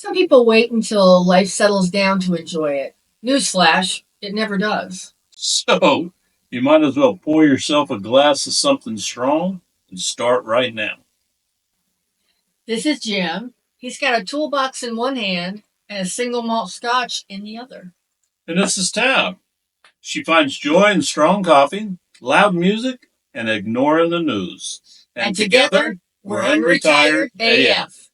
Some people wait until life settles down to enjoy it. Newsflash, it never does. So, you might as well pour yourself a glass of something strong and start right now. This is Jim. He's got a toolbox in one hand and a single malt scotch in the other. And this is Tab. She finds joy in strong coffee, loud music, and ignoring the news. And together, we're Unretired AF.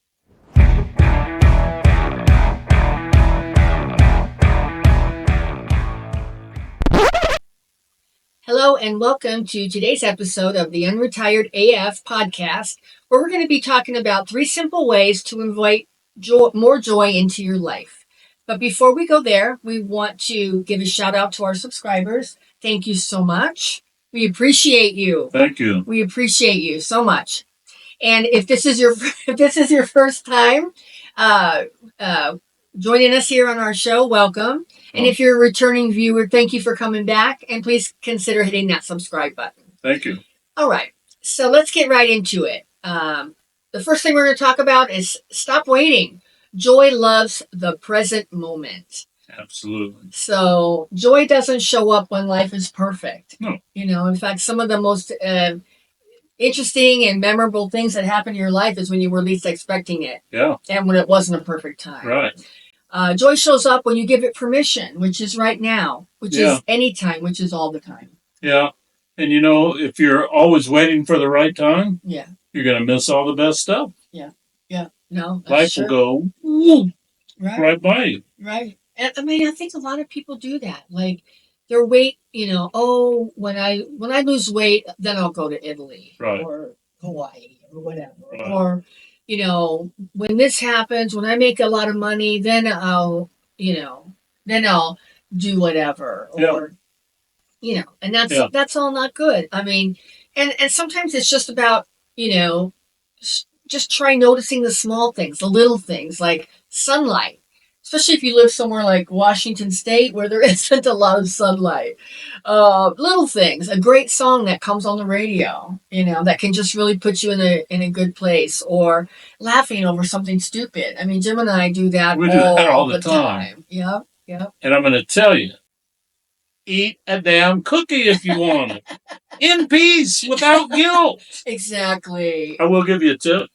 Hello and welcome to today's episode of the Unretired AF podcast, where we're going to be talking about 3 simple ways to invite more joy into your life. But before we go there, we want to give a shout out to our subscribers. Thank you so much. We appreciate you. Thank you. We appreciate you so much. And if this is your first time joining us here on our show, welcome. And if you're a returning viewer, thank you for coming back. And please consider hitting that subscribe button. Thank you. All right. So let's get right into it. The first thing we're going to talk about is stop waiting. Joy loves the present moment. Absolutely. So joy doesn't show up when life is perfect. No. In fact, some of the most interesting and memorable things that happen in your life is when you were least expecting it. Yeah. And when it wasn't a perfect time. Right. Joy shows up when you give it permission, which is right now, which is anytime, which is all the time. Yeah. And if you're always waiting for the right time, you're going to miss all the best stuff. Yeah. No, life will go right by you. Right. And I think a lot of people do that. Like their weight, when I lose weight, then I'll go to Italy or Hawaii or whatever. Right. Or, when this happens, when I make a lot of money, then I'll do whatever. Or, and that's all not good. And sometimes it's just about, just try noticing the small things, the little things like sunlight. Especially if you live somewhere like Washington State where there isn't a lot of sunlight. Little things, a great song that comes on the radio, that can just really put you in a good place. Or laughing over something stupid. Jim and I do that. We do that all the time. Yep. And I'm going to tell you, eat a damn cookie if you want it. In peace, without guilt. Exactly. I will give you a tip.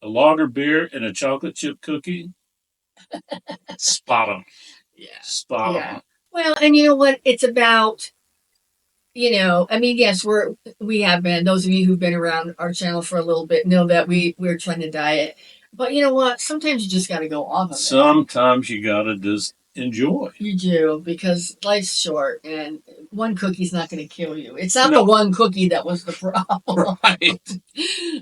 A lager beer and a chocolate chip cookie. Spot on. Yeah. Spot on. Well, and you know what? It's about, yes, we have been. Those of you who've been around our channel for a little bit know that we're trying to diet. But you know what? Sometimes you just got to go off of it. Sometimes you got to just enjoy. You do, because life's short and one cookie's not going to kill you. It's not the one cookie that was the problem.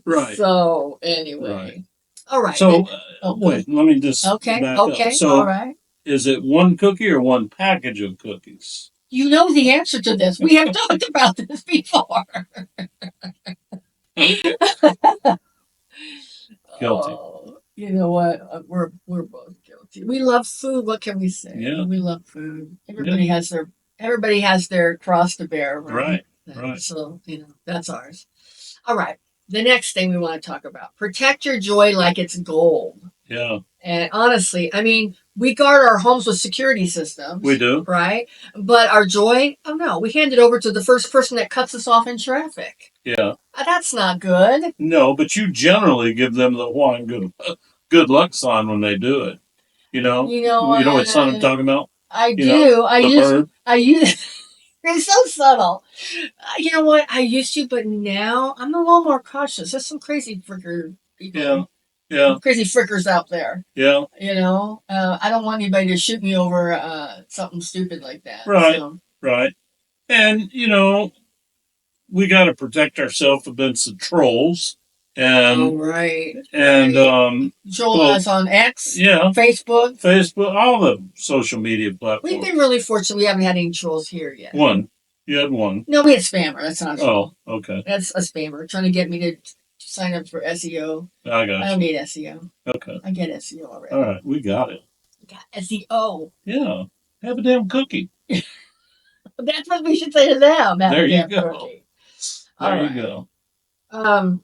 Right. So, anyway. Right. All right. So, wait, let me just back up. So, all right. Is it one cookie or one package of cookies? You know the answer to this. We have talked about this before. Guilty. You know what? We're both guilty. We love food. What can we say? Yeah. We love food. Everybody has their cross to bear. Right. So, that's ours. All right. The next thing we want to talk about. Protect your joy like it's gold. Yeah. And honestly, we guard our homes with security systems. We do. Right? But our joy, oh no, we hand it over to the first person that cuts us off in traffic. Yeah. That's not good. No, but you generally give them the one good luck sign when they do it. You know what sign I'm talking about? I do. I use it's so subtle. You know what? I used to, but now I'm a little more cautious. There's some crazy fricker people. Yeah. Crazy frickers out there. Yeah. I don't want anybody to shoot me over something stupid like that. Right. Right. And, we got to protect ourselves against the trolls. And, And, Joel on X. Yeah. Facebook, all the social media platforms. We've been really fortunate we haven't had any trolls here yet. One. You had one. No, we had spammer. That's not a troll. Oh, okay. That's a spammer trying to get me to sign up for SEO. I got you. I don't need SEO. Okay. I get SEO already. All right. We got it. We got SEO. Yeah. Have a damn cookie. That's what we should say to them. There you go. Cookie. There you go.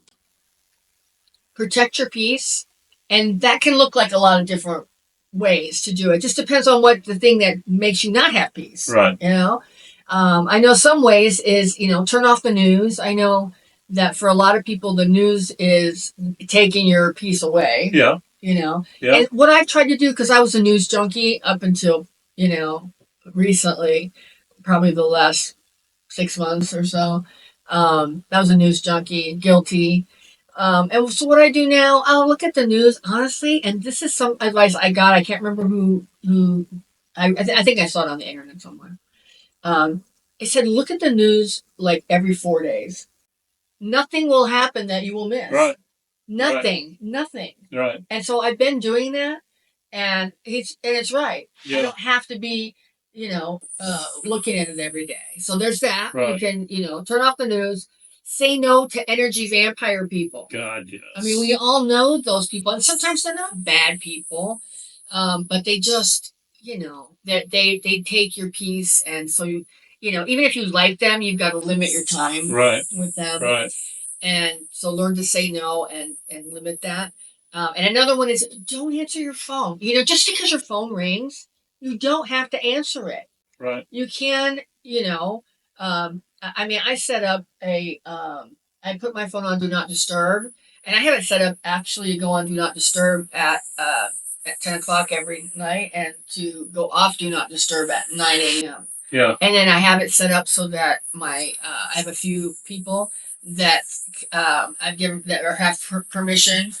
Protect your peace And that can look like a lot of different ways to do it. Just depends on what the thing that makes you not have peace. Right. I know some ways is, turn off the news. I know that for a lot of people, the news is taking your peace away. Yeah. Yeah. And what I've tried to do, because I was a news junkie up until, recently, probably the last 6 months or so. I was a news junkie, guilty. And so what I do now, I'll look at the news, honestly, and this is some advice I got. I can't remember who I think I saw it on the internet somewhere. It said, look at the news like every 4 days. Nothing will happen that you will miss. Right. Nothing. Right. And so I've been doing that, and it's right. Yeah. I don't have to be, looking at it every day. So there's that. Right. You can, turn off the news. Say no to energy vampire people. God, yes. I mean, we all know those people, and sometimes they're not bad people, but they just, they take your peace, and so even if you like them, you've got to limit your time with them. Right. And so learn to say no and limit that. And another one is don't answer your phone. Just because your phone rings, you don't have to answer it. Right. You can, I set up I put my phone on Do Not Disturb, and I have it set up actually to go on Do Not Disturb at 10 o'clock every night and to go off Do Not Disturb at 9 a.m. Yeah. And then I have it set up so that I have a few people that I've given that or have permission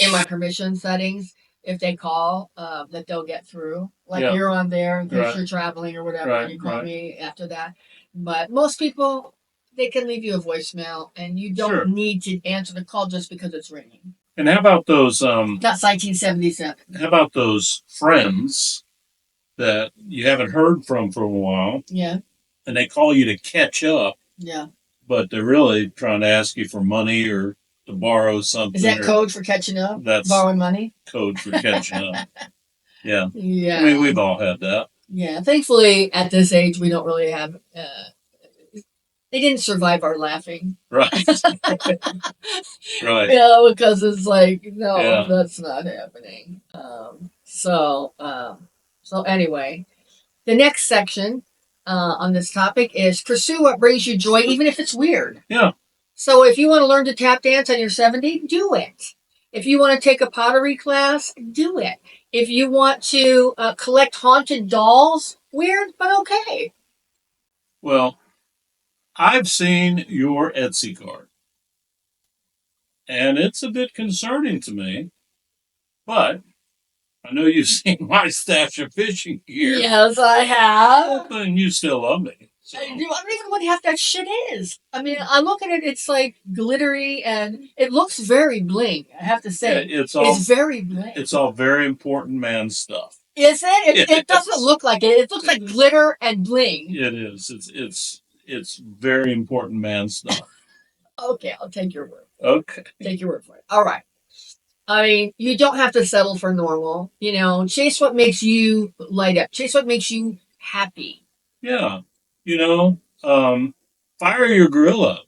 in my permission settings. If they call, that they'll get through. Like you're on there in case you're traveling or whatever, and you call me after that. But most people, they can leave you a voicemail, and you don't need to answer the call just because it's ringing. And how about those? That's 1977. How about those friends that you haven't heard from for a while? Yeah. And they call you to catch up. Yeah. But they're really trying to ask you for money or to borrow something. Is that code for catching up? That's borrowing money? Code for catching up. Yeah. Yeah. I mean, we've all had that. Yeah. Thankfully, at this age, we don't really have. They didn't survive our laughing. Right. Right. Because it's like, no, that's not happening. So anyway, the next section on this topic is pursue what brings you joy, even if it's weird. Yeah. So if you want to learn to tap dance on your 70, do it. If you want to take a pottery class, do it. If you want to collect haunted dolls, weird, but okay. Well, I've seen your Etsy card, and it's a bit concerning to me, but I know you've seen my stash of fishing gear. Yes, I have. And you still love me. So. I don't even know what half that shit is. I mean, I look at it, it's like glittery, and it looks very bling, I have to say. Yeah, it's very bling. It's all very important man stuff. Is it? It doesn't look like it. It looks like glitter and bling. It is. It's very important man stuff. Okay, I'll take your word. Okay. Take your word for it. All right. I mean, you don't have to settle for normal. Chase what makes you light up. Chase what makes you happy. Yeah. Fire your grill up.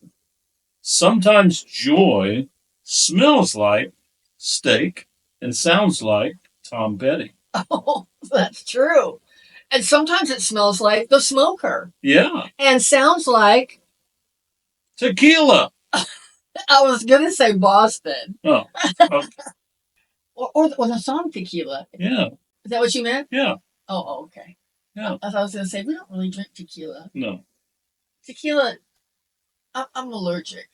Sometimes joy smells like steak and sounds like Tom Petty. Oh, that's true. And sometimes it smells like the smoker. Yeah. And sounds like tequila. I was going to say Boston. Oh. Okay. or the song Tequila. Yeah. Is that what you meant? Yeah. Oh, okay. Yeah. I was going to say, we don't really drink tequila. No. Tequila, I'm allergic.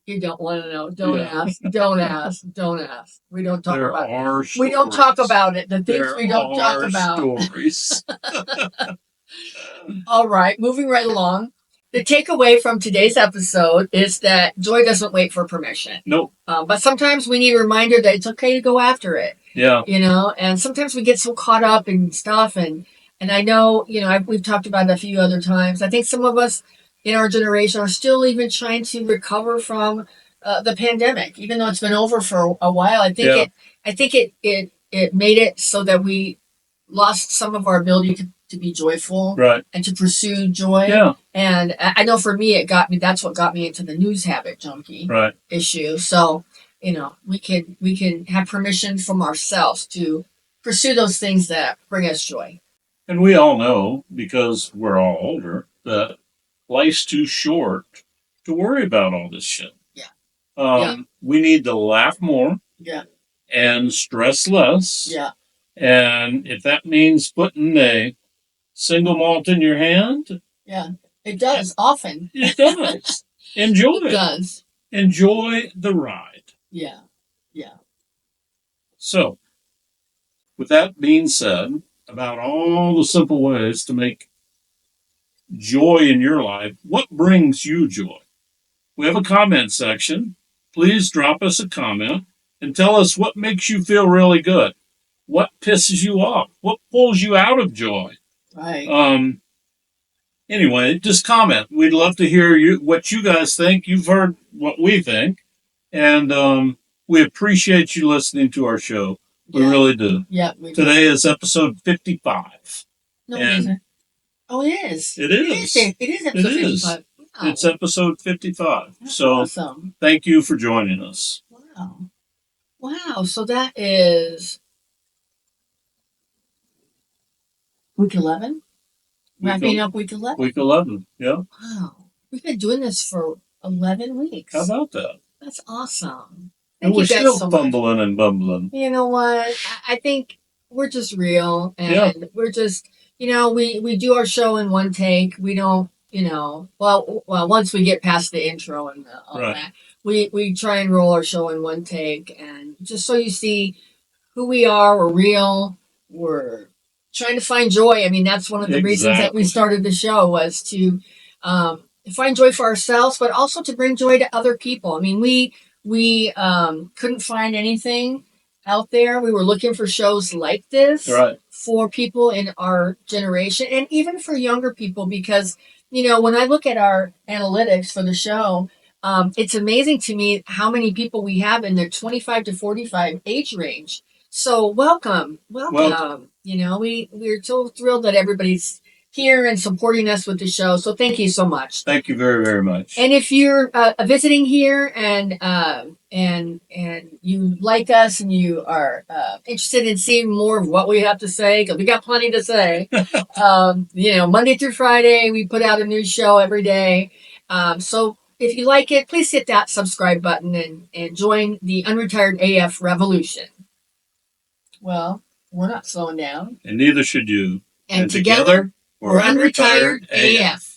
You don't want to know. Don't ask. Don't ask. Don't ask. We don't talk about it. We don't talk about it. The things we don't talk about. Stories. All right. Moving right along. The takeaway from today's episode is that joy doesn't wait for permission. Nope. But sometimes we need a reminder that it's okay to go after it. Yeah. And sometimes we get so caught up in stuff. And I know, we've talked about it a few other times. I think some of us in our generation are still even trying to recover from the pandemic, even though it's been over for a while. I think it made it so that we lost some of our ability to be joyful Right. and to pursue joy. Yeah. And I know for me, that's what got me into the news habit junkie Right. issue. So, we can have permission from ourselves to pursue those things that bring us joy. And we all know, because we're all older, that life's too short to worry about all this shit. Yeah. We need to laugh more. Yeah. And stress less. Yeah. And if that means putting a single malt in your hand, yeah, it does often. It does. Enjoy It does. Enjoy the ride. Yeah. Yeah. So, with that being said, about all the simple ways to make joy in your life, what brings you joy? We have a comment section. Please drop us a comment and tell us what makes you feel really good. What pisses you off? What pulls you out of joy? Right. Anyway, just comment. We'd love to hear what you guys think. You've heard what we think, and we appreciate you listening to our show. We really do. Yeah. Today is episode 55. No, it isn't. Oh, it is. It is. It is episode 55. Wow. It's episode 55. That's so awesome. Thank you for joining us. Wow. So that is week 11? Wrapping up week 11? Week 11, yeah. Wow. We've been doing this for 11 weeks. How about that? That's awesome. And we're still fumbling and bumbling. You know what? I think we're just real, and we're just, we do our show in one take. We don't, well, once we get past the intro and all that, we try and roll our show in one take, and just so you see who we are. We're real. We're trying to find joy. I mean, that's one of the reasons that we started the show, was to find joy for ourselves, but also to bring joy to other people. I mean, we couldn't find anything out there. We were looking for shows like this for people in our generation, and even for younger people, because, when I look at our analytics for the show, it's amazing to me how many people we have in the 25 to 45 age range. So welcome. We're so thrilled that everybody's here and supporting us with the show. So thank you so much. Thank you very, very much. And if you're visiting here and you like us and you are interested in seeing more of what we have to say, because we got plenty to say, Monday through Friday, we put out a new show every day. So if you like it, please hit that subscribe button and join the Unretired AF revolution. Well, we're not slowing down. And neither should you. And together, we're Unretired AF.